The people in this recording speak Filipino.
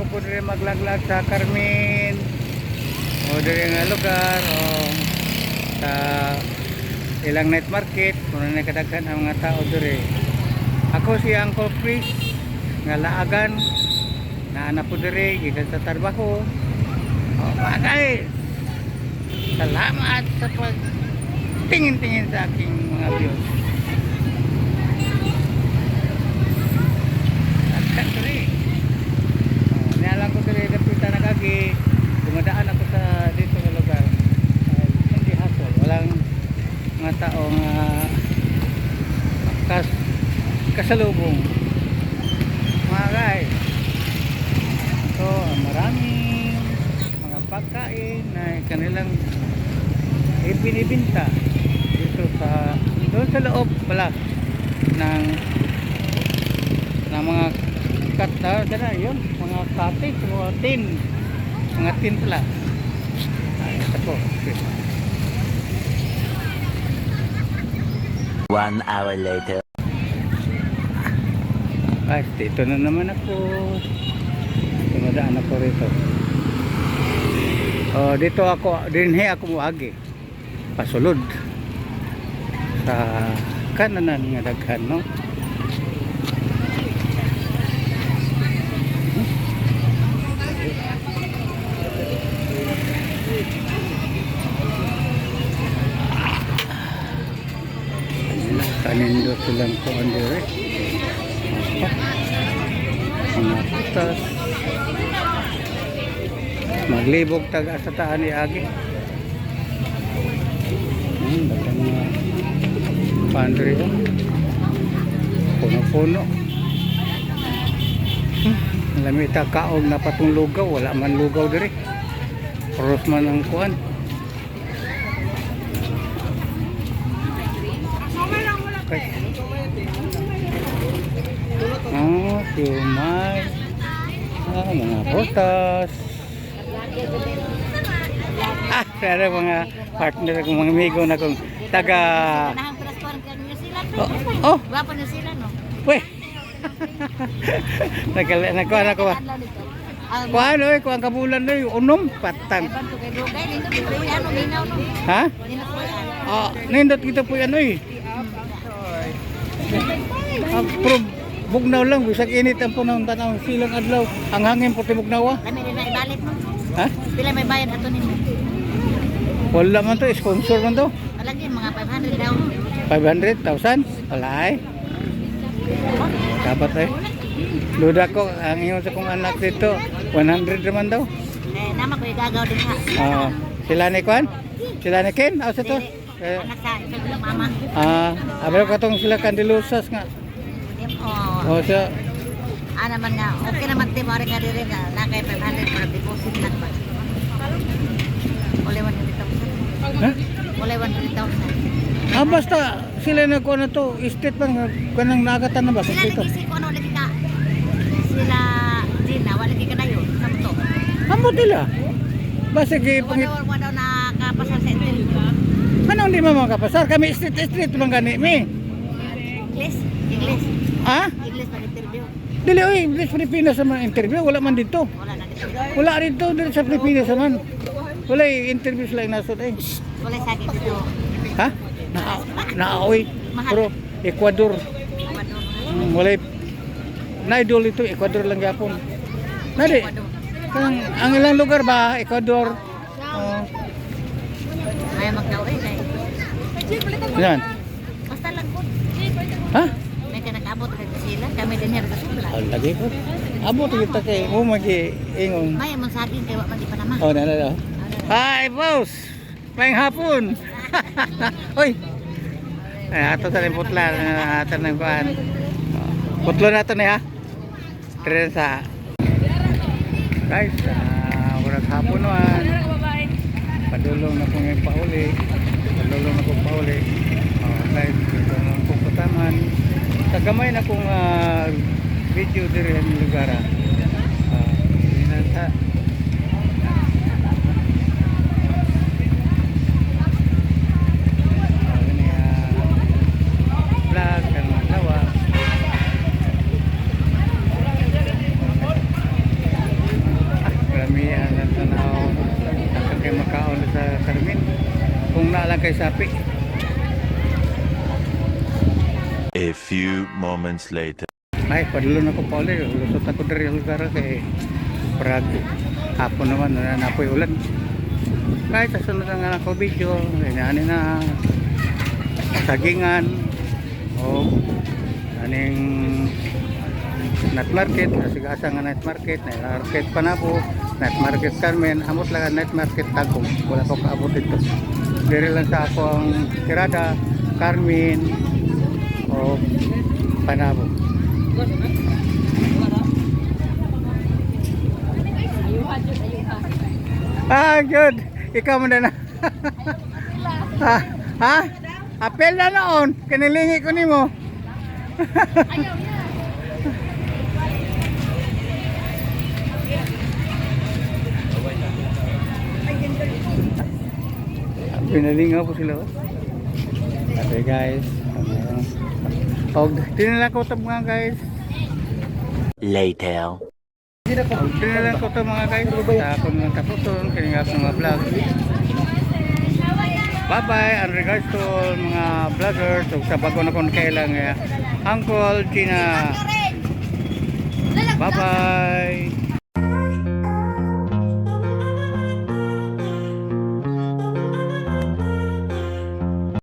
ako po rin maglaglag sa Carmen o diri nga lugar o sa ilang night market kung na kadaghan ang mga tao diri. Ako si Uncle Chris nga laagan na anak po diri gikan sa trabaho. O bagay, salamat sa pag tingin-tingin sa aking mga views. At diri nialang ko diri dapita nagagi dumadaan ako sa dito nga lugar. Hindi hasol, walang mga taong kasalubong mga guys. So maraming mga pagkain na kanilang ibinibinta dito sa doon sa loob pala ng mga yun, mga cottage, mga tin pala. Ito po. Okay. 1 hour later. Guys, dito na naman ako. Tumadaan ako rito. Dito ako, dinhi ako muagi. Pasulod sa kananan nga daghan, no? Kanindot silang kuan dire. Mga putas. Maglibog taga sa taan ni agi. Dagang mga pandre yan. Puno-puno. Lamita kaog na patong lugaw. Wala man lugaw dire. Cross man ang kuan. Siumay, mga prutas. Pero mga partner ko, mga amigo na kong taga Guwapo na sila, no? Weh. Nagkuhan ako ba? Kuhan kuhan kabulan na yung unom patang. Ha? Nindot kita po yan bugnaw lang, bisag init ang punong tanong silang adlaw. Ang hangin puti bugnaw. Kami rin na ibalit mo. Ha? Pila may bayad ato ninyo? Wala man to, sponsor man to. Malagi mga 500 daw. 500,000? Wala dapat Luda ko, ang ingon sa kong anak dito, 100 naman daw. Nama ko igagaw din ha. Sila ni Kwan? Sila ni Ken? Sa to? Anak sa ito mama. Abel ko tong sila Candilusas nga. Siya. Naman nga, okay naman din mo rin nga din na nakay 500 para deposit lang ba? Uli 100,000. Ha? Uli 100,000. Basta sila na ko na to, estate pa kanang nagatan na ba? Sila nag-isip ko ano lagi ka. Sila Gina, wala lagi ka na yun. Samto. Amo dila. Basta kay pangit. Wala daw nakapasal sa interview. Ano hindi mo makapasar? Kami estate man gani mi. English? English pa interview. Dili English Pilipinas sa mga interview, wala man dito. Wala na dito. Wala dito dili sa Pilipinas man. Wala interview sila nasod Wala sa akin dito. Ha? Naoy. Pero Ecuador. Wala na-idol ito, Ecuador lang yapon. Nadi. Ang ilang lugar ba Ecuador? Ay magkawin Yan. Basta lang po. Ha? May kanag-abot kay sila, kami din here sa sula. Lagi ko. Abot kita kay mo magi-ingon. May mo sa akin kay wa man di pa naman. Na. Hi, boss. Mayang hapon. Oy. Ato sa putla ato nang kuan. Putlo na to ni ha. Teresa. Guys, oras hapon naman. Padulong na kong pauli. Guys, dito na kong putaman. Tagamay na kong video diri ang lugar. Inanta. Vlog ang lawa. na lang kay sapi. A few moments later. Ay, padulon ako pa ulit. Lusot ako dari ang lugar kay Prag. Hapon naman, napoy ulan. Kahit sa sunod nga ako video, ganyan na sagingan o aning night market, sige asa nga night market, pa na po, night market Carmen, amot lang ang night market Tagum, wala ko kaabot dito. Diri lang sa ako ang tirada, Carmen o Panabo. Ah, good. Ikaw mo na. Ha? Ha? Apel na noon. Kanilingi ko nimo. Pinalingaw po sila. Okay guys. Tinalang ko ito mga guys. Later. Tinalang ko ito mga guys. Sa akong mga tapuson. Kining akong mga vlog. Bye bye. And regards to mga vloggers. Sa bago na kung kailang Uncle Gina. Bye bye.